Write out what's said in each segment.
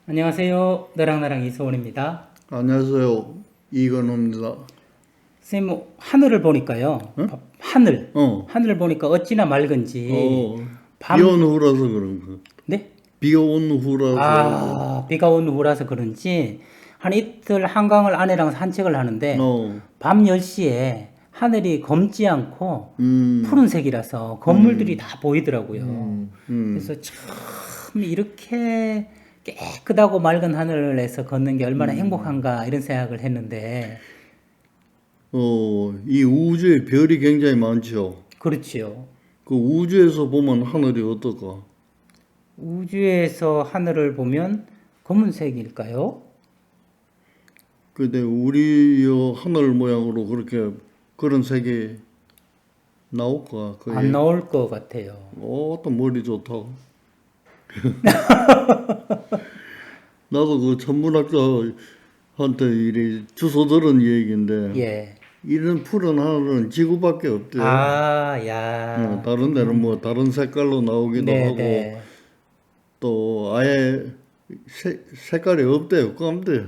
안녕하세요. 너랑나랑 이소원입니다. 안녕하세요. 이건호입니다. 선생님, 하늘을 보니까요. 어? 하늘. 어, 하늘을 보니까 어찌나 맑은지. 어, 비 온 밤, 후라서 그런 거. 네? 비가 온 후라서, 비가 온 후라서 그런지 한 이틀 한강을 아내랑 산책을 하는데 어, 밤 10시에 하늘이 검지 않고 음, 푸른색이라서 건물들이 다 보이더라고요. 음, 그래서 참 이렇게 깨끗하고 맑은 하늘에서 걷는 게 얼마나 행복한가 이런 생각을 했는데 이 우주에 별이 굉장히 많죠. 그렇지요. 그 우주에서 보면 하늘이 어떨까? 우주에서 하늘을 보면 검은색일까요? 근데 우리 하늘 모양으로 그런 색이 나올까? 안 나올 것 같아요. 또 머리 좋다. 나도 그 천문학자한테 이리 주워 들은 얘기인데, 예. 이런 푸른 하늘은 지구밖에 없대. 야. 다른 데는 뭐 다른 색깔로 나오기도 네, 하고 네. 또 아예 색깔이 없대요. 깜대.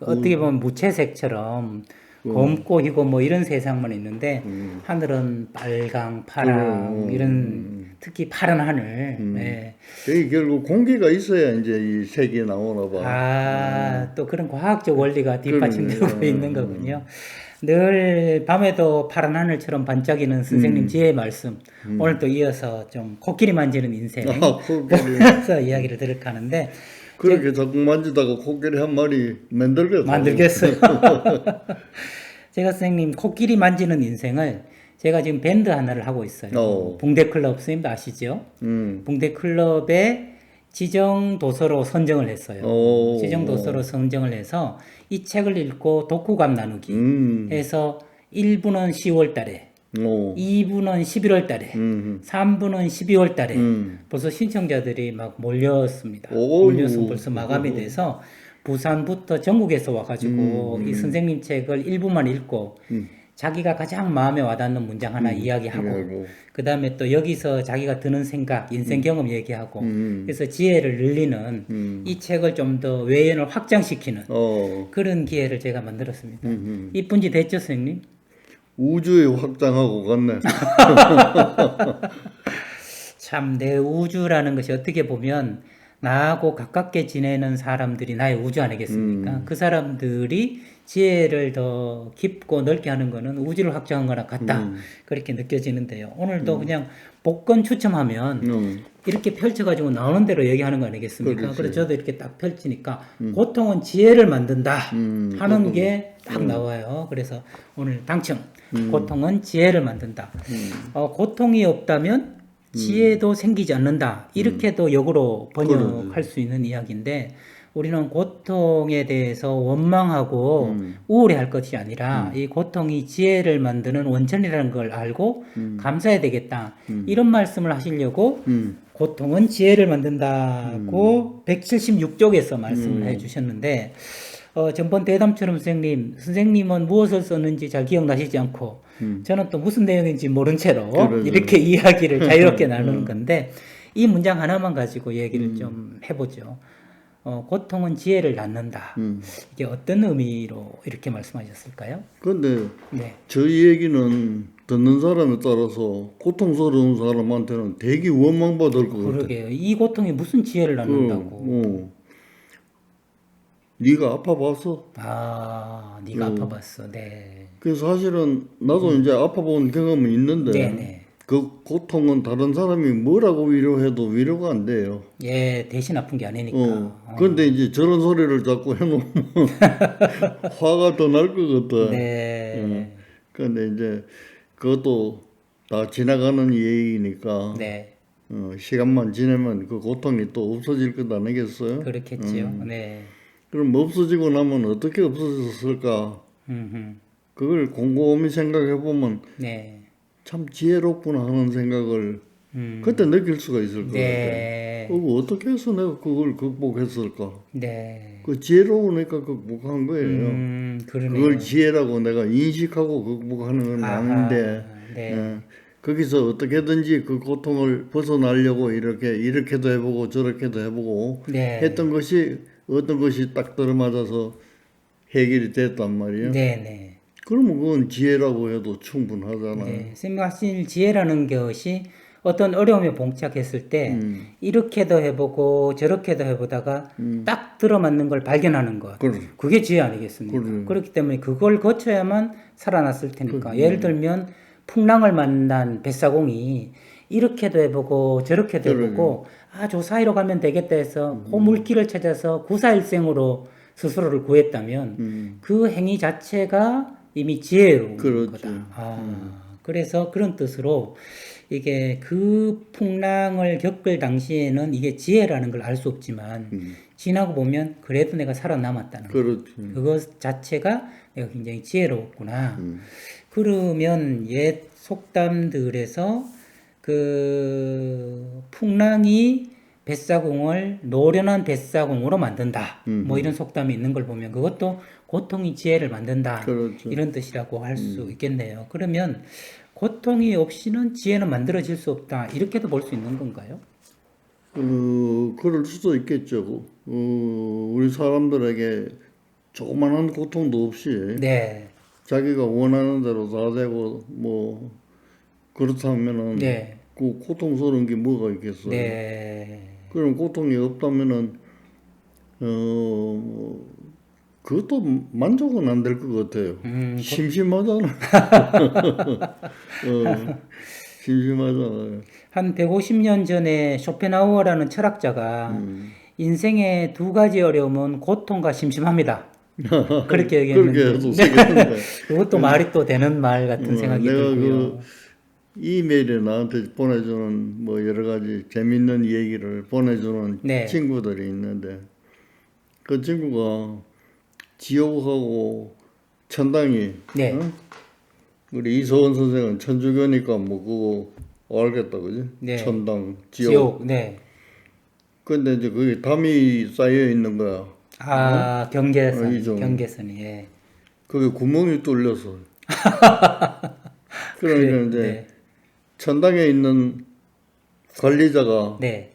어떻게 보면 무채색처럼 검고 희고 뭐 이런 세상만 있는데 하늘은 빨강, 파랑 이런 특히 파란 하늘. 네. 이게 결국 공기가 있어야 이제 이 색이 나오나 봐. 또 그런 과학적 원리가 뒷받침되고 그러네. 있는 거군요. 늘 밤에도 파란 하늘처럼 반짝이는 선생님 지혜의 말씀. 오늘 또 이어서 좀 코끼리 만지는 인생. 코끼리. 그래서 이야기를 들을까 하는데, 그렇게 자꾸 만지다가 코끼리 한 마리 만들겠다. 만들겠어요. 제가 선생님 코끼리 만지는 인생을 제가 지금 밴드 하나를 하고 있어요. 붕대클럽 선생님도 아시죠? 붕대클럽의 지정 도서로 선정을 했어요. 지정 도서로 선정을 해서 이 책을 읽고 독후감 나누기 해서 1부는 10월 달에 2부는 11월 달에 3부는 12월 달에 벌써 신청자들이 막 몰렸습니다. 몰려서 벌써 마감이 돼서 부산부터 전국에서 와가지고 이 선생님 책을 1부만 읽고 자기가 가장 마음에 와닿는 문장 하나 이야기하고 그 다음에 또 여기서 자기가 드는 생각, 인생 경험 얘기하고 그래서 지혜를 늘리는 이 책을 좀 더 외연을 확장시키는 그런 기회를 제가 만들었습니다. 이쁜 지 됐죠, 선생님? 우주에 확장하고 갔네. 참, 내 우주라는 것이 어떻게 보면 나하고 가깝게 지내는 사람들이 나의 우주 아니겠습니까? 그 사람들이 지혜를 더 깊고 넓게 하는 거는 우주를 확장한 거나 같다. 그렇게 느껴지는데요. 오늘도 그냥 복권 추첨하면 이렇게 펼쳐가지고 나오는 대로 얘기하는 거 아니겠습니까? 그래서 저도 이렇게 딱 펼치니까 고통은 지혜를 만든다 하는 게 딱 나와요. 그래서 오늘 당첨. 고통은 지혜를 만든다. 고통이 없다면 지혜도 생기지 않는다. 이렇게도 역으로 번역할 수 있는 이야기인데 우리는 고통에 대해서 원망하고 우울해할 것이 아니라 이 고통이 지혜를 만드는 원천이라는 걸 알고 감사해야 되겠다. 이런 말씀을 하시려고 고통은 지혜를 만든다고 176쪽에서 말씀을 해주셨는데 전번 대담처럼 선생님은 무엇을 썼는지 잘 기억나시지 않고 저는 또 무슨 내용인지 모른 채로 이렇게 이야기를 자유롭게 나누는 건데 이 문장 하나만 가지고 얘기를 좀 해보죠. 고통은 지혜를 낳는다. 이게 어떤 의미로 이렇게 말씀하셨을까요? 근데 네. 저희 얘기는 듣는 사람에 따라서 고통스러운 사람한테는 되게 원망받을 것 같아. 그러게요. 이 고통이 무슨 지혜를 낳는다고. 네가 아파봤어? 네가 아파봤어. 네. 그래서 사실은 나도 이제 아파본 경험이 있는데 네네. 그 고통은 다른 사람이 뭐라고 위로해도 위로가 안 돼요. 예, 대신 아픈 게 아니니까. 근데 이제 저런 소리를 자꾸 해놓으면 화가 더 날 것 같아. 네. 근데 이제 그것도 다 지나가는 얘기니까 네. 시간만 지나면 그 고통이 또 없어질 것 아니겠어요? 그렇겠지요. 네. 그럼 없어지고 나면 어떻게 없어졌을까? 그걸 곰곰이 생각해 보면 네. 참 지혜롭구나 하는 생각을 그때 느낄 수가 있을 것 네. 같아요. 어떻게 해서 내가 그걸 극복했을까? 네. 그 지혜로우니까 극복한 거예요. 그러네요. 그걸 지혜라고 내가 인식하고 극복하는 건 아하. 아닌데 네. 거기서 어떻게든지 그 고통을 벗어나려고 이렇게도 해보고 저렇게도 해보고 네. 했던 것이 어떤 것이 딱 들어맞아서 해결이 됐단 말이에요. 네, 네. 그러면 그건 지혜라고 해도 충분하잖아요. 네. 선생님 하신 지혜라는 것이 어떤 어려움에 봉착했을 때 이렇게도 해보고 저렇게도 해보다가 딱 들어맞는 걸 발견하는 것. 그래. 그게 지혜 아니겠습니까? 그래. 그렇기 때문에 그걸 거쳐야만 살아났을 테니까. 예를 들면 풍랑을 만난 뱃사공이 이렇게도 해보고 저렇게도 그래. 해보고 아, 저 사이로 가면 되겠다 해서 그 물길을 찾아서 구사일생으로 스스로를 구했다면 그 행위 자체가 이미 지혜로운 그렇지. 거다. 그래서 그런 뜻으로 이게 그 풍랑을 겪을 당시에는 이게 지혜라는 걸 알 수 없지만 지나고 보면 그래도 내가 살아남았다는 거. 그렇지. 그것 자체가 내가 굉장히 지혜로웠구나. 그러면 옛 속담들에서 그 풍랑이 뱃사공을 노련한 뱃사공으로 만든다. 뭐 이런 속담이 있는 걸 보면 그것도 고통이 지혜를 만든다. 그렇죠. 이런 뜻이라고 할 수 있겠네요. 그러면 고통이 없이는 지혜는 만들어질 수 없다. 이렇게도 볼 수 있는 건가요? 그럴 수도 있겠죠. 우리 사람들에게 조그만한 고통도 없이 네. 자기가 원하는 대로 다 되고 뭐 그렇다면은 네. 그 고통스러운 게 뭐가 있겠어요? 네. 그럼 고통이 없다면은 그것도 만족은 안 될 것 같아요. 심심하잖아. 심심하잖아요. 한 150년 전에 쇼펜하우어라는 철학자가 인생의 두 가지 어려움은 고통과 심심합니다. 그렇게 얘기했는데 그렇게 해도 쓰겠는데. 그것도 말이 또 되는 말 같은 생각이 내가 들고요. 이메일에 나한테 보내주는 뭐 여러 가지 재밌는 얘기를 보내주는 네. 친구들이 있는데 그 친구가 지옥하고 천당이 네. 우리 이서원 선생은 천주교니까 뭐 그거 알겠다 그지? 네. 천당, 지옥. 지옥. 네. 근데 이제 그게 담이 쌓여 있는 거야. 아, 경계선. 이 좀. 경계선이. 예. 그게 구멍이 뚫려서. 그러니까 그래, 이제 네. 천당에 있는 관리자가 네.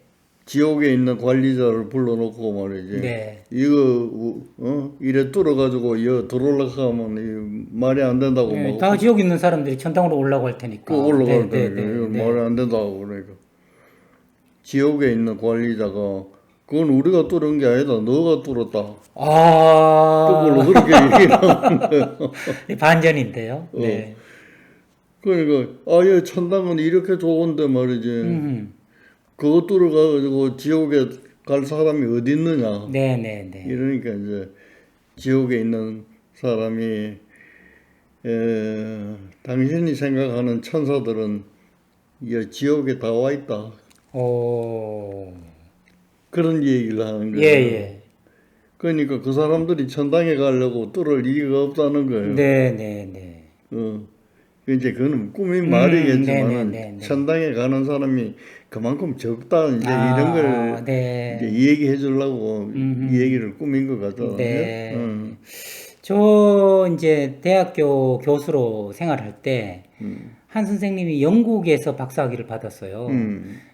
지옥에 있는 관리자를 불러놓고 말이지. 네. 이거 이래 뚫어가지고 이거 들어올라가 하면 이 말이 안 된다고 네, 막 다 지옥 있는 사람들이 천당으로 올라갈 테니까. 그 올라갈 네, 거니까 네, 이거 네. 말이 안 된다고 그러니까 지옥에 있는 관리자가 그건 우리가 뚫은 게 아니다 너가 뚫었다 아, 그걸로 그렇게 얘기를 하는 반전인데요. 네. 그러니까 아예 천당은 이렇게 좋은데 말이지 그거 뚫어가지고 지옥에 갈 사람이 어디 있느냐 네, 네, 네. 이러니까 이제 지옥에 있는 사람이 당신이 생각하는 천사들은 이 지옥에 다 와 있다. 오, 그런 얘기를 하는 거예요. 예, 예. 그러니까 그 사람들이 천당에 가려고 뚫을 이유가 없다는 거예요. 네, 네, 네. 이제 그거는 꾸민 말이겠지만은 네, 네, 네. 천당에 가는 사람이 그만큼 적다 이제 아, 이런 걸 네. 이제 얘기해 주려고 이 얘기를 꾸민 것 같잖아요. 네. 저 이제 대학교 교수로 생활할 때 한 선생님이 영국에서 박사학위를 받았어요.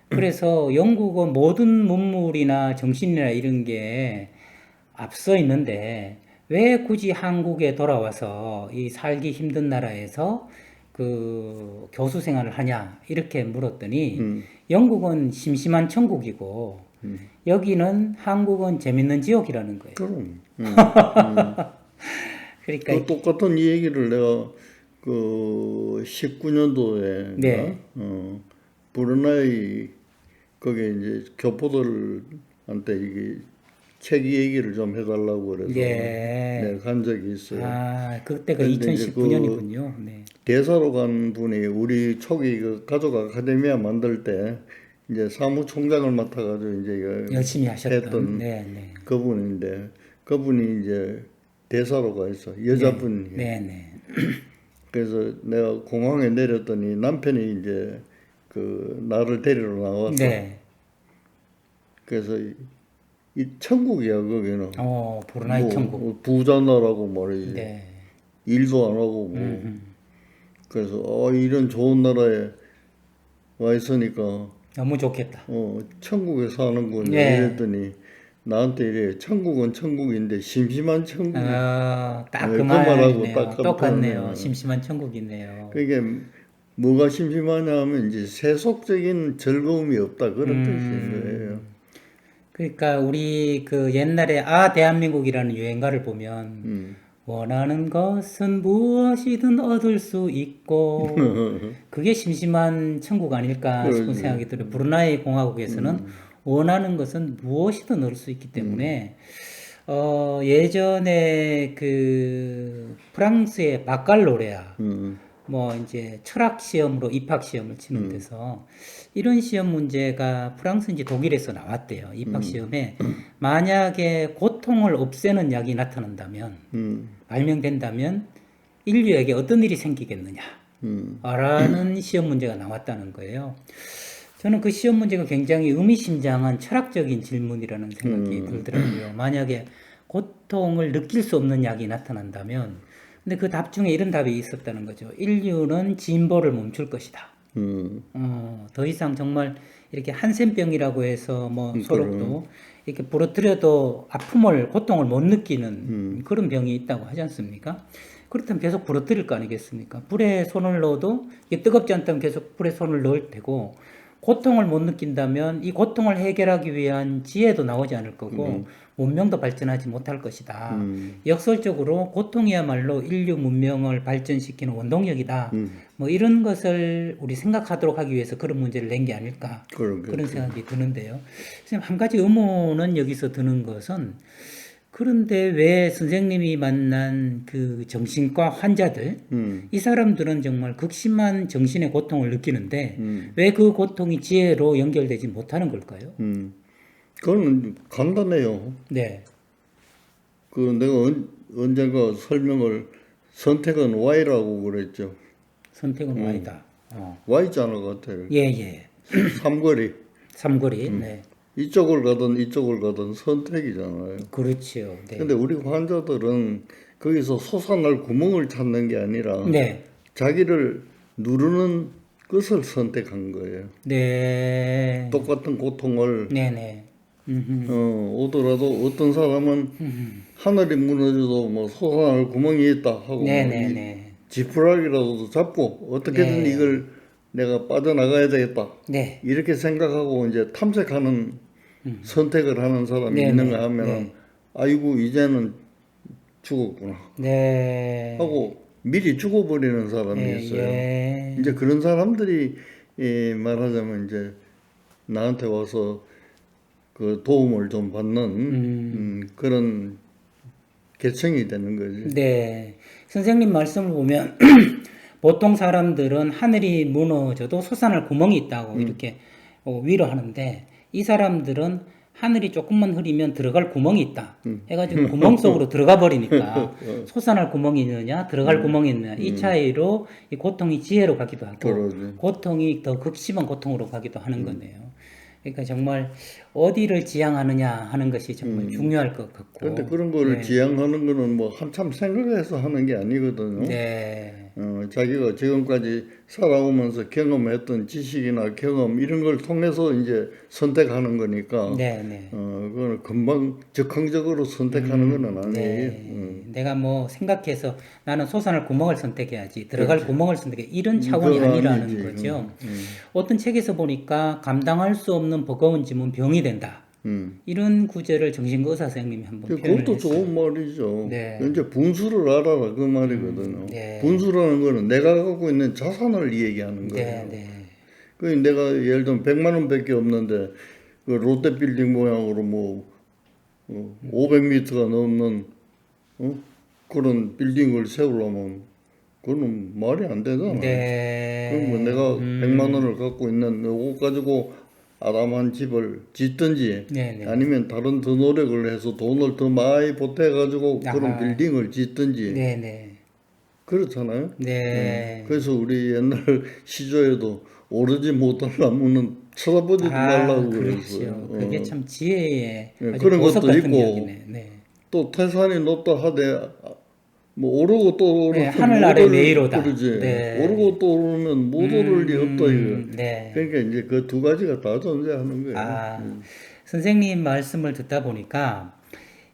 그래서 영국은 모든 문물이나 정신이나 이런 게 앞서 있는데 왜 굳이 한국에 돌아와서 이 살기 힘든 나라에서 그 교수 생활을 하냐 이렇게 물었더니 영국은 심심한 천국이고 여기는 한국은 재밌는 지옥이라는 거예요. 그럼. 그러니까 그 똑같은 이 얘기를 내가 그 19년도에 네. 브루나이 거기에 이제 교포들한테 이게 책 얘기를 좀 해달라고 그래서 예. 내가 간 적이 있어요. 아, 그때가 근데 이제 2019년이군요. 네. 대사로 간 분이 우리 초기 그 가족 아카데미아 만들 때 이제 사무총장을 맡아가지고 이제 열심히 하셨던. 했던 네, 네. 그분인데 그분이 이제 대사로 가 있어 여자분이. 네, 네. 그래서 내가 공항에 내렸더니 남편이 이제 그 나를 데리러 나왔어. 네. 그래서 이 천국이야 거기는. 브루나이 뭐 천국. 부자 나라고 말이지. 네. 일도 안 하고 뭐. 그래서 이런 좋은 나라에 와 있으니까 너무 좋겠다. 천국에 사는군 네. 이랬더니 나한테 이래 천국은 천국인데 심심한 천국 딱 그 그 말하고 말이네요. 딱 똑같네요. 같다네. 심심한 천국이네요. 그게 뭐가 심심하냐 하면 이제 세속적인 즐거움이 없다 그런 뜻인 거예요. 그러니까 우리 그 옛날에 대한민국이라는 유행가를 보면 음. 원하는 것은 무엇이든 얻을 수 있고 그게 심심한 천국 아닐까 싶은 그러지. 생각이 들어요. 브루나이 공화국에서는 원하는 것은 무엇이든 얻을 수 있기 때문에 예전에 그 프랑스의 바칼로레아 뭐 이제 철학 시험으로 입학 시험을 치는 데서 이런 시험 문제가 프랑스인지 독일에서 나왔대요. 입학 시험에 만약에 고통을 없애는 약이 나타난다면 발명된다면 인류에게 어떤 일이 생기겠느냐 라는 시험 문제가 나왔다는 거예요. 저는 그 시험 문제가 굉장히 의미심장한 철학적인 질문이라는 생각이 들더라고요. 만약에 고통을 느낄 수 없는 약이 나타난다면, 근데 그 답 중에 이런 답이 있었다는 거죠. 인류는 진보를 멈출 것이다. 더 이상 정말 이렇게 한센병이라고 해서 뭐 서로 이렇게 부러뜨려도 고통을 못 느끼는 그런 병이 있다고 하지 않습니까? 그렇다면 계속 부러뜨릴 거 아니겠습니까? 불에 손을 넣어도 이게 뜨겁지 않다면 계속 불에 손을 넣을 테고, 고통을 못 느낀다면 이 고통을 해결하기 위한 지혜도 나오지 않을 거고 문명도 발전하지 못할 것이다. 역설적으로 고통이야말로 인류 문명을 발전시키는 원동력이다. 뭐 이런 것을 우리 생각하도록 하기 위해서 그런 문제를 낸 게 아닐까 그런 생각이 드는데요. 선생님, 한 가지 의문은 여기서 드는 것은, 그런데 왜 선생님이 만난 그 정신과 환자들, 이 사람들은 정말 극심한 정신의 고통을 느끼는데 왜 그 고통이 지혜로 연결되지 못하는 걸까요? 그건 간단해요. 네, 그 내가 언젠가 선택은 Y라고 그랬죠. 선택은 Y다. Y자는 것 같아요. 예. 삼거리. 삼거리. 네, 이쪽을 가든 선택이잖아요. 그렇죠. 네, 근데 우리 환자들은 거기서 솟아날 구멍을 찾는 게 아니라 네, 자기를 누르는 것을 선택한 거예요. 네, 똑같은 고통을 네. 오더라도 어떤 사람은 하늘이 무너져도 뭐 솟아날 구멍이 있다 하고 뭐 네. 지푸라기라도 잡고 어떻게든 네. 이걸 내가 빠져나가야 되겠다. 네, 이렇게 생각하고 이제 탐색하는 선택을 하는 사람이 네, 있는가 네, 하면은 아이고 이제는 죽었구나 네, 하고 미리 죽어버리는 사람이 있어요. 예. 이제 그런 사람들이 말하자면 이제 나한테 와서 그 도움을 좀 받는 그런 계층이 되는 거지. 네. 선생님 말씀을 보면 보통 사람들은 하늘이 무너져도 솟아날 구멍이 있다고 이렇게 위로하는데, 이 사람들은 하늘이 조금만 흐리면 들어갈 구멍이 있다 해가지고 구멍 속으로 들어가 버리니까 솟아날 구멍이 있느냐 들어갈 구멍이 있느냐 이 차이로 이 고통이 지혜로 가기도 하고 그러지. 고통이 더 극심한 고통으로 가기도 하는 거네요. 그러니까 정말 어디를 지향하느냐 하는 것이 정말 중요할 것 같고. 그런데 그런 거를 지향하는 거는 뭐 한참 생각해서 하는 게 아니거든요. 네. 자기가 지금까지 살아오면서 경험했던 지식이나 경험 이런 걸 통해서 이제 선택하는 거니까. 네. 그거는 금방 적극적으로 선택하는 건 아니에요. 네. 내가 뭐 생각해서 나는 솟아날 구멍을 선택해야지 들어갈 구멍을 선택해 이런 차원이 그건 아니라는 아니지. 거죠. 어떤 책에서 보니까 감당할 수 없는 버거운 짐은 병이 된다. 이런 구절을 정신과 의사 선생님이 한번 표현을 그것도 했어요. 좋은 말이죠. 네. 이제 분수를 알아라 그 말이거든요. 네. 분수라는 거는 내가 갖고 있는 자산을 얘기하는 거예요. 네. 그 내가 예를 들면 100만 원밖에 없는데 그 롯데 빌딩 모양으로 뭐 500m가 넘는 그런 빌딩을 세우려면 그거는 말이 안 되잖아. 네. 그럼 뭐 내가 100만 원을 갖고 있는 요거 가지고 아담한 집을 짓든지 네. 아니면 다른 더 노력을 해서 돈을 더 많이 보태가지고 그런 빌딩을 짓든지 네. 그렇잖아요. 네. 그래서 우리 옛날 시조에도 오르지 못한 나무는 쳐다보지도 말라고 그랬어요. 그렇죠. 그게 참 지혜의 아주 그런 보석 것도 같은 있고 이야기네. 네. 또 태산이 높다 하되 뭐 오르고 또 네, 오르면 하늘 못 아래 오를 메이로다. 그러지. 네. 오르고 또 오르면 못 오를 리 없다 이거. 네. 그러니까 이제 그 두 가지가 다 존재하는 거예요. 아, 선생님 말씀을 듣다 보니까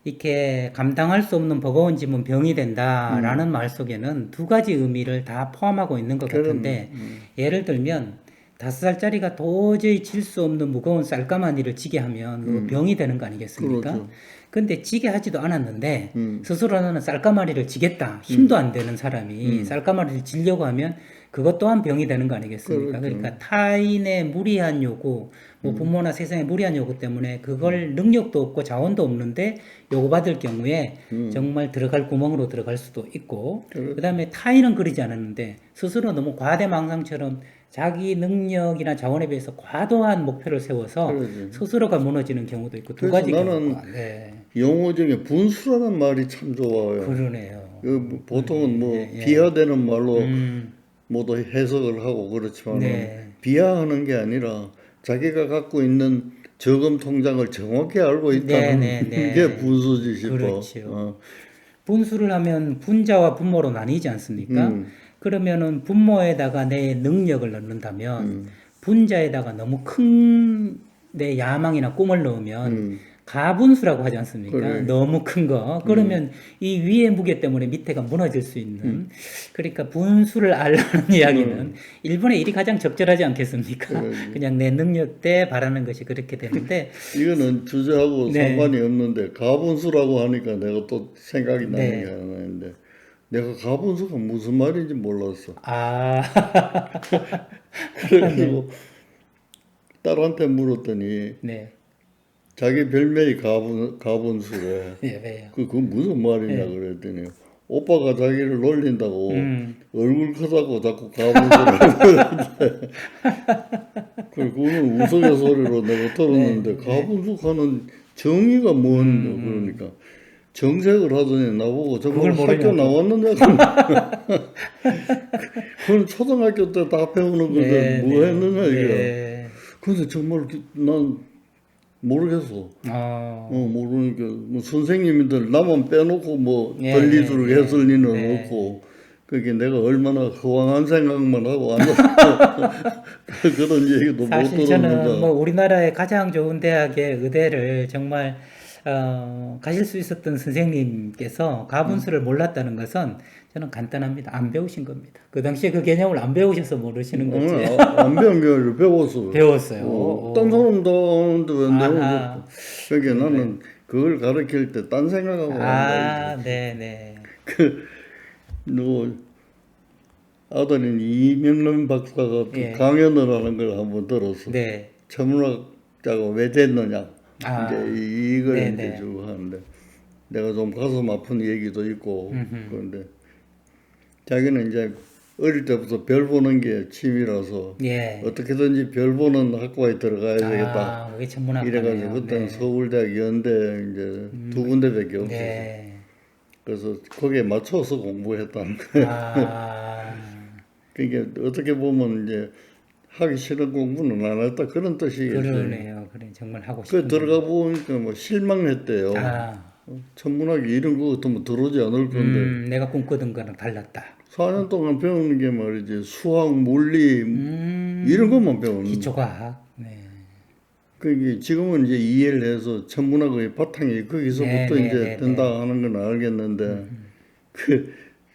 이렇게 감당할 수 없는 버거운 짐은 병이 된다라는 말 속에는 두 가지 의미를 다 포함하고 있는 것 그럼, 같은데, 예를 들면 5살짜리가 도저히 질 수 없는 무거운 쌀가마니를 지게 하면 그거 병이 되는 거 아니겠습니까? 그렇죠. 근데 지게 하지도 않았는데 음. 스스로는 쌀가마니를 지겠다, 힘도 안 되는 사람이 쌀가마니를 지려고 하면 그것 또한 병이 되는 거 아니겠습니까? 그렇죠. 그러니까 타인의 무리한 요구, 뭐 부모나 세상의 무리한 요구 때문에 그걸 능력도 없고 자원도 없는데 요구받을 경우에 정말 들어갈 구멍으로 들어갈 수도 있고, 그다음에 타인은 그러지 않았는데 스스로 너무 과대망상처럼 자기 능력이나 자원에 비해서 과도한 목표를 세워서 그러지. 스스로가 무너지는 경우도 있고 두 그래서 가지 나는 경우가. 네. 영어 중에 분수라는 말이 참 좋아요. 그러네요. 그 보통은 뭐 예. 비하되는 말로 음, 모두 해석을 하고 그렇지만 네. 비하하는 게 아니라 자기가 갖고 있는 저금 통장을 정확히 알고 있다는 네, 네, 네. 게 분수지 싶어. 그렇죠. 어. 분수를 하면 분자와 분모로 나뉘지 않습니까? 그러면은 분모에다가 내 능력을 넣는다면 분자에다가 너무 큰 내 야망이나 꿈을 넣으면 가분수라고 하지 않습니까? 그래. 너무 큰 거. 그러면 이 위의 무게 때문에 밑에가 무너질 수 있는. 그러니까 분수를 알라는 이야기는 일본의 일이 가장 적절하지 않겠습니까? 그냥 내 능력대 바라는 것이 그렇게 되는데. 이거는 주제하고 네. 상관이 없는데 가분수라고 하니까 내가 또 생각이 나는 네. 게 하나 있는데 내가 가분수가 무슨 말인지 몰랐어. 아, 그래가지고 딸한테 물었더니 네. 자기 별명이 가분수래. 예, 왜요? 그거 무슨 말이냐 그랬더니 오빠가 자기를 놀린다고 얼굴 크다고 자꾸 가분수를 하는데 그거는 우스갯소리로 내가 들었는데 가분수 하는 정의가 뭔 그러니까 정색을 하더니 나보고 정말 그걸 학교 모르냐고. 나왔느냐고 그건 초등학교 때 다 배우는 건데 뭐 했느냐 이게 네. 근데 정말 난 모르겠어. 모르니까 뭐 선생님들 나만 빼놓고 뭐 예, 권리주를 예, 했을 리는 예. 없고 그게 내가 얼마나 허황한 생각만 하고 앉았어 그런 얘기도 못 사실 저는 들었는데 뭐 우리나라의 가장 좋은 대학의 의대를 정말 가실 수 있었던 선생님께서 가분수를 몰랐다는 것은 저는 간단합니다. 안 배우신 겁니다. 그 당시에 그 개념을 안 배우셔서 모르시는 거지. 안 배운 게 아니라 배웠어. 배웠어요. 딴 사람도 아는데 왜 내가 아하. 그러니까 나는 그걸 가르칠 때 딴 생각하고 한다. 네네. 너 아들인 이명란 박사가 그 예. 강연을 하는 걸 한번 들었어. 네. 천문학자가 왜 됐느냐. 아. 이제 이걸 네네. 이제 쭉 하는데 내가 좀 가슴 아픈 얘기도 있고 그런데 자기는 이제 어릴 때부터 별 보는 게 취미라서 예. 어떻게든지 별 보는 학과에 들어가야 되겠다. 그게 천문학과네요. 이래가지고 그때는 서울대학, 연대 이제 두 군데밖에 없었어. 네. 그래서 거기에 맞춰서 공부했다는 거야. 그러니까 어떻게 보면 이제 하기 싫은 공부는 안 했다 그런 뜻이겠어요. 그러네요. 그래 정말 하고 싶은. 그 들어가 보니까 뭐 실망했대요. 아, 천문학이 이런 거 같으면 들어오지 않을 건데 내가 꿈꾸던 거랑 달랐다. 4년 동안 배우는 게 말이지 수학, 물리 이런 것만 배우는. 기초과학. 네. 그게 지금은 이제 이해를 해서 천문학의 바탕이 거기서부터 네, 이제 네, 된다 하는 건 알겠는데 그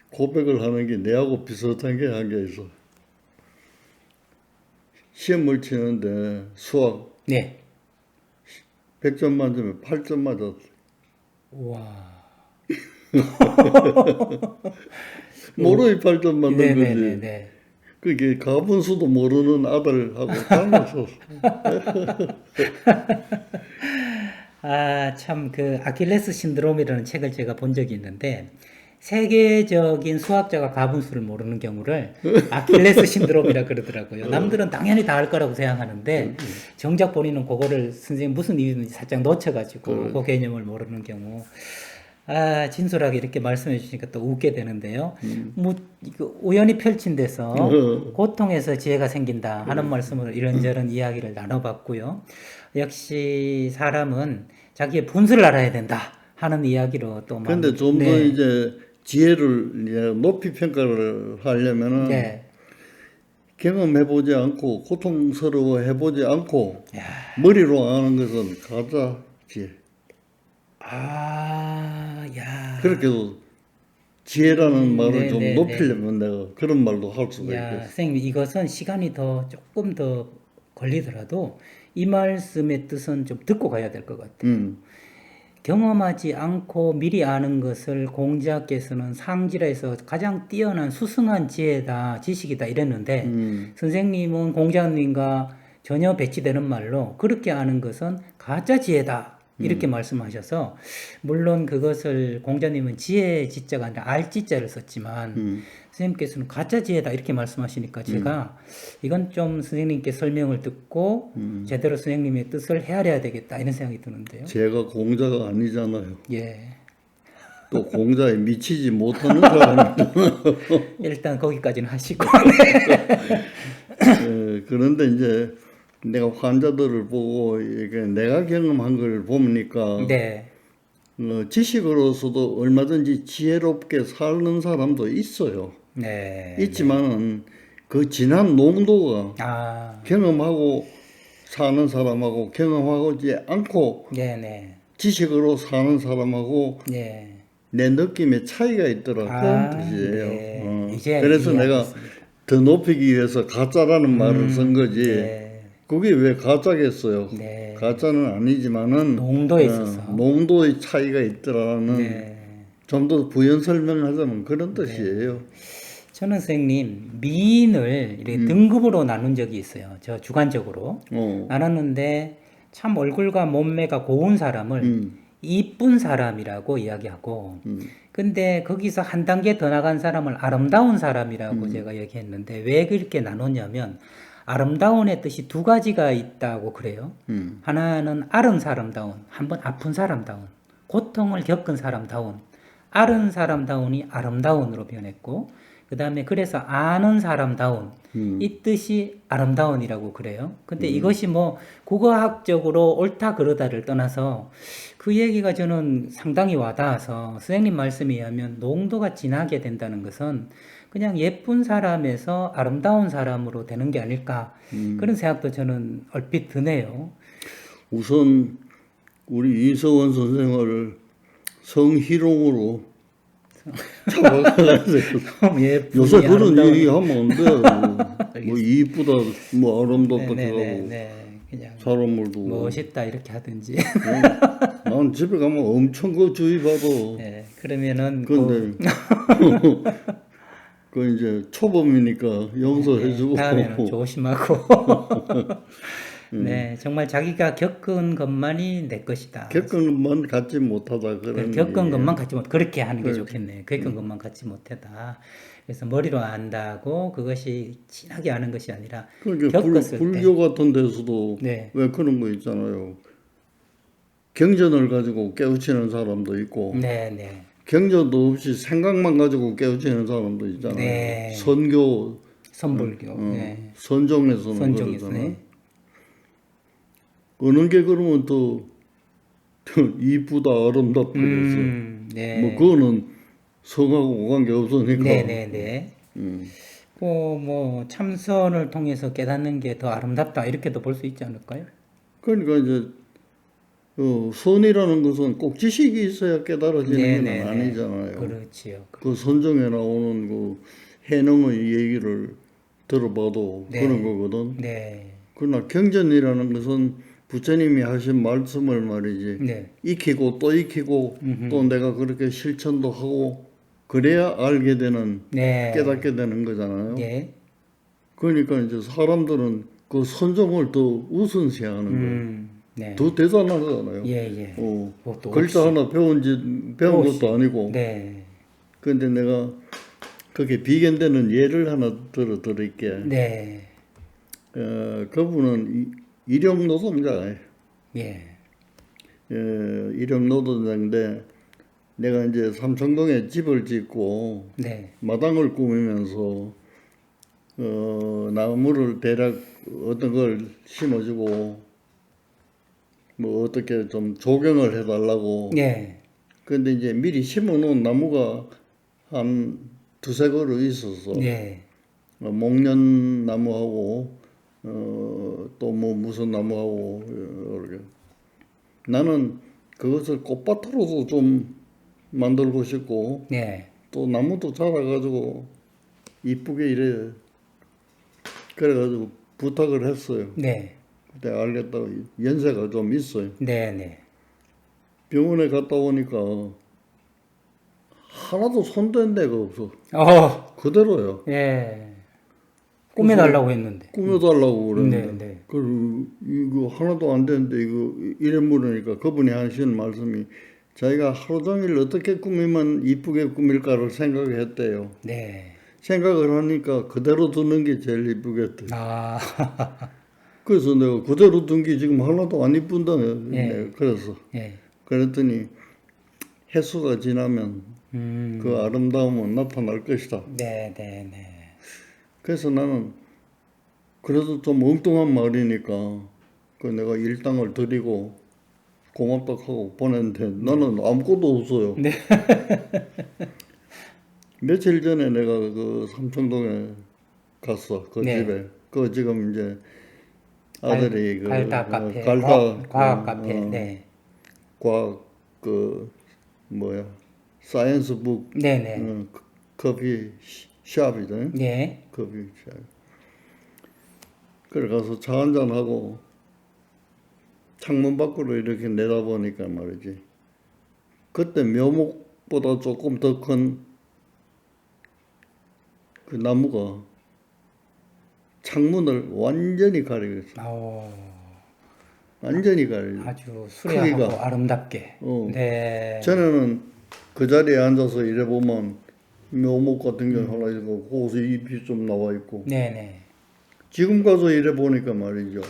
고백을 하는 게 내하고 비슷한 게 한 게 있어. 시험을 치는데 수학 네. 100점 만점에 8점 맞았어. 와. 모르이 8점 맞는 거지. 네네네. 그게 가분수도 모르는 아들하고 닮았어. 참 그 아킬레스 신드롬이라는 책을 제가 본 적이 있는데 세계적인 수학자가 가분수를 모르는 경우를 아킬레스 신드롬이라 그러더라고요. 남들은 당연히 다 알 거라고 생각하는데 정작 본인은 그거를 선생님 무슨 이유인지 살짝 놓쳐가지고 그 개념을 모르는 경우. 진솔하게 이렇게 말씀해 주시니까 또 웃게 되는데요. 뭐, 이거 우연히 펼친 데서 고통에서 지혜가 생긴다 하는 말씀으로 이런저런 이야기를 나눠봤고요. 역시 사람은 자기의 분수를 알아야 된다 하는 이야기로 또 근데 좀 더 이제 지혜를 이제 높이 평가를 하려면은 네. 경험해보지 않고 고통스러워해보지 않고 머리로 아는 것은 가짜 지혜. 아, 야. 그렇게도 지혜라는 말을 좀 네네네. 높이려면 내가 그런 말도 할 수가 야, 있겠어. 선생님, 이것은 시간이 조금 더 걸리더라도 이 말씀의 뜻은 좀 듣고 가야 될 것 같아요. 경험하지 않고 미리 아는 것을 공자께서는 상지라에서 가장 뛰어난 수승한 지혜다, 지식이다 이랬는데 선생님은 공자님과 전혀 배치되는 말로 그렇게 아는 것은 가짜 지혜다 이렇게 말씀하셔서 물론 그것을 공자님은 지혜 지자가 아니라 알 지자를 썼지만 선생님께서는 가짜 지혜다 이렇게 말씀하시니까 제가 이건 좀 선생님께 설명을 듣고 제대로 선생님의 뜻을 헤아려야 되겠다 이런 생각이 드는데요. 제가 공자가 아니잖아요. 예. 또 공자에 미치지 못하는 사람입니다. 일단 거기까지는 하시고. 그런데 이제 내가 환자들을 보고 이게 내가 경험한 걸 보니까 네. 지식으로서도 얼마든지 지혜롭게 사는 사람도 있어요. 네. 있지만은 그 지난 농도가 아. 경험하고 사는 사람하고 경험하지 않고 네네. 지식으로 사는 사람하고 네. 내 느낌의 차이가 있더라 그런 뜻이에요. 네. 이제 그래서 내가 이해하겠습니다. 더 높이기 위해서 가짜라는 말을 쓴 거지. 네. 그게 왜 가짜겠어요? 네. 가짜는 아니지만은 농도에 있어서. 농도의 차이가 있더라는 네. 좀 더 부연 설명하자면 그런 뜻이에요. 저는 선생님 미인을 이렇게 등급으로 나눈 적이 있어요. 저 주관적으로 나눴는데 참 얼굴과 몸매가 고운 사람을 이쁜 사람이라고 이야기하고 근데 거기서 한 단계 더 나간 사람을 아름다운 사람이라고 제가 얘기했는데 왜 그렇게 나눴냐면 아름다운의 뜻이 두 가지가 있다고 그래요. 하나는 앓은 사람다운, 한번 아픈 사람다운, 고통을 겪은 사람다운, 앓은 사람다운이 아름다운으로 변했고 그 다음에 그래서 아는 사람다운 이 뜻이 아름다운이라고 그래요. 근데 이것이 뭐 국어학적으로 옳다 그르다를 떠나서 그 얘기가 저는 상당히 와닿아서 선생님 말씀에 의하면 농도가 진하게 된다는 것은 그냥 예쁜 사람에서 아름다운 사람으로 되는 게 아닐까 그런 생각도 저는 얼핏 드네요. 우선 우리 이서원 선생을 성희롱으로 잡아가지고 예쁘니 요새 그런 아름다운 얘기하면 안 돼. 뭐 이쁘다, 뭐 아름답다 하고 네네네 그냥 사람을 두고. 멋있다 이렇게 하든지. 난 집에 가면 엄청 그 주의 받아. 네, 그러면은 근데 그 이제 초범이니까 용서해주고. 다음에는 조심하고. 네, 정말 자기가 겪은 것만이 내 것이다. 겪은 것만 갖지 못하다 그런. 겪은 얘기예요. 것만 갖지 못. 그렇게 하는 게 그렇지. 좋겠네요. 겪은 것만 갖지 못하다. 그래서 머리로 안다고 그것이 진하게 아는 것이 아니라 그러니까 겪었을 때. 불교 같은 데서도 네. 왜 그런 거 있잖아요. 경전을 가지고 깨우치는 사람도 있고 네, 네. 경전도 없이 생각만 가지고 깨우치는 사람도 있잖아요. 네. 선교, 선불교. 네. 선종에서는 선종에서. 그러잖아요. 네. 어느 게 그러면 더 이쁘다, 아름답다 그래서 네. 뭐 그거는 성하고 관계 없으니까. 네, 네, 네. 음. 뭐 참선을 통해서 깨닫는 게 더 아름답다 이렇게도 볼 수 있지 않을까요? 그러니까 이제 선이라는 것은 꼭 지식이 있어야 깨달아지는 네, 건 네, 네. 아니잖아요. 그렇지요. 그 선정에 나오는 그 해능의 얘기를 들어봐도 네. 그런 거거든. 네. 그러나 경전이라는 것은 부처님이 하신 말씀을 말이지 네. 익히고 또 익히고 또 내가 그렇게 실천도 하고 그래야 알게 되는 네. 깨닫게 되는 거잖아요. 네. 그러니까 이제 사람들은 그 선정을 더 우선시하는 거예요. 네. 더 대단하잖아요. 예, 예. 그것도 글자 없이. 하나 배운 것도 아니고. 네. 근데 내가 그게 비견되는 예를 하나 드릴게. 네. 그분은 일용 노동자예요. 예. 일용 노동자인데 내가 이제 삼청동에 집을 짓고 네. 마당을 꾸미면서 나무를 대략 어떤 걸 심어주고 뭐 어떻게 좀 조경을 해달라고. 예. 근데 이제 미리 심어놓은 나무가 한 두세 그루 있어서 네. 목련나무하고 또 뭐 무슨 나무하고 이렇게 나는 그것을 꽃밭으로도 좀 만들고 싶고 네. 또 나무도 자라가지고 이쁘게 이래 그래가지고 부탁을 했어요. 네. 그때 알겠다고 연세가 좀 있어요. 네. 네. 병원에 갔다 오니까 하나도 손댄 데가 없어. 그대로요. 예. 꾸며달라고 했는데. 꾸며달라고 그랬는데 네, 네. 그 이거 하나도 안 되는데 이거 이래 물으니까 그분이 하시는 말씀이 자기가 하루 종일 어떻게 꾸미면 이쁘게 꾸밀까를 생각했대요. 네. 생각을 하니까 그대로 두는 게 제일 이쁘겠대. 아, 그래서 내가 그대로 둔 게 지금 하나도 안 이쁜다. 예. 그래서 예. 그랬더니 횟수가 지나면 그 아름다움은 나타날 것이다. 네, 네, 네. 그래서 나는 그래도 좀 엉뚱한 말이니까 그 내가 일당을 드리고 고맙다 하고 보냈는데 나는 아무것도 없어요. 네. 며칠 전에 내가 그 삼청동에 갔어. 그 네. 집에. 그 지금 이제 아들이 그 갈다 카페, 갈다 과학 카페. 네. 과학 그 뭐야 사이언스 북 네, 네. 커피 샵이잖아요. 네. 커피 샵. 그래 가서 차 한잔 하고 창문 밖으로 이렇게 내다보니까 말이지. 그때 묘목보다 조금 더 큰 그 나무가 창문을 완전히 가리고 있어. 완전히 가리고. 아주 수려하고 크기가. 아름답게. 네. 전에는 그 자리에 앉아서 이래 보면 묘목 같은 게 하나 있고 거기서 잎이 좀 나와 있고. 네, 네. 지금 가서 이래 보니까 말이죠.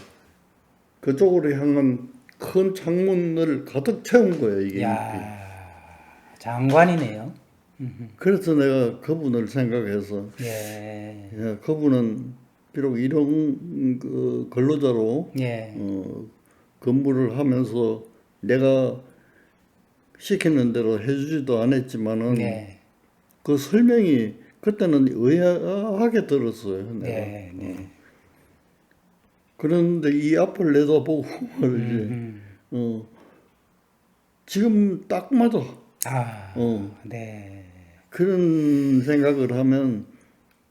그쪽으로 향한 큰 창문을 가득 채운 거예요, 이게 잎이. 야, 장관이네요. 그래서 내가 그분을 생각해서 예. 야, 그분은 비록 이런 그 근로자로 예. 근무를 하면서 내가 시키는 대로 해주지도 않았지만은 네. 그 설명이 그때는 의아하게 들었어요. 내가. 네, 네. 그런데 이 앞을 내다보고 말이지. 지금 딱 맞아. 아, 어. 네. 그런 생각을 하면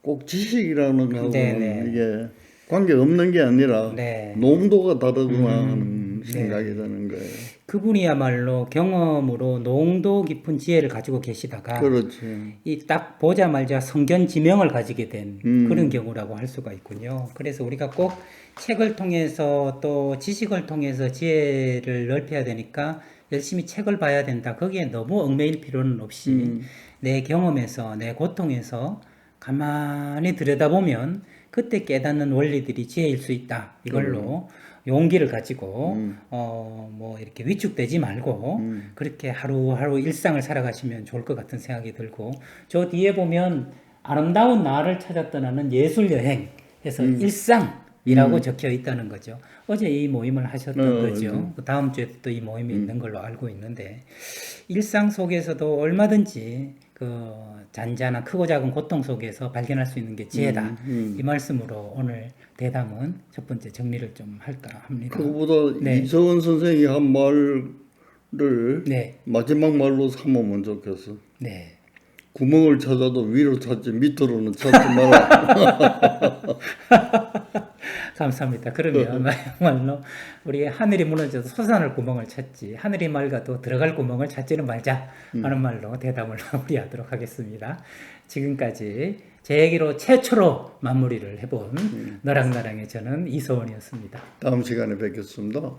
꼭 지식이라는 거하고는 네네. 이게 관계 없는 게 아니라 네. 농도가 다르구나 하는 생각이 드는 거예요. 그분이야말로 경험으로 농도 깊은 지혜를 가지고 계시다가 그렇지. 이 딱 보자마자 성견 지명을 가지게 된 그런 경우라고 할 수가 있군요. 그래서 우리가 꼭 책을 통해서 또 지식을 통해서 지혜를 넓혀야 되니까 열심히 책을 봐야 된다. 거기에 너무 얽매일 필요는 없이 내 경험에서 내 고통에서 가만히 들여다보면 그때 깨닫는 원리들이 지혜일 수 있다. 이걸로 용기를 가지고 뭐 이렇게 위축되지 말고 그렇게 하루하루 일상을 살아가시면 좋을 것 같은 생각이 들고 저 뒤에 보면 아름다운 나를 찾아 떠나는 예술 여행 해서 일상이라고 적혀 있다는 거죠. 어제 이 모임을 하셨던 거죠. 그 다음 주에 또 이 모임이 있는 걸로 알고 있는데 일상 속에서도 얼마든지 그 잔잔한 크고 작은 고통 속에서 발견할 수 있는 게 지혜다. 이 말씀으로 오늘 대담은 첫 번째 정리를 좀 할까 합니다. 그거보다 네. 이서원 선생이 한 말을 네, 마지막 말로 삼으면 좋겠어. 네. 구멍을 찾아도 위로 찾지 밑으로는 찾지 마라. 감사합니다. 그러면 말로 우리 하늘이 무너져도 솟아날 구멍을 찾지 하늘이 맑아도 들어갈 구멍을 찾지는 말자 하는 말로 대담을 마무리하도록 하겠습니다. 지금까지 제 얘기로 최초로 마무리를 해본 너랑나랑의 저는 이소원이었습니다. 다음 시간에 뵙겠습니다.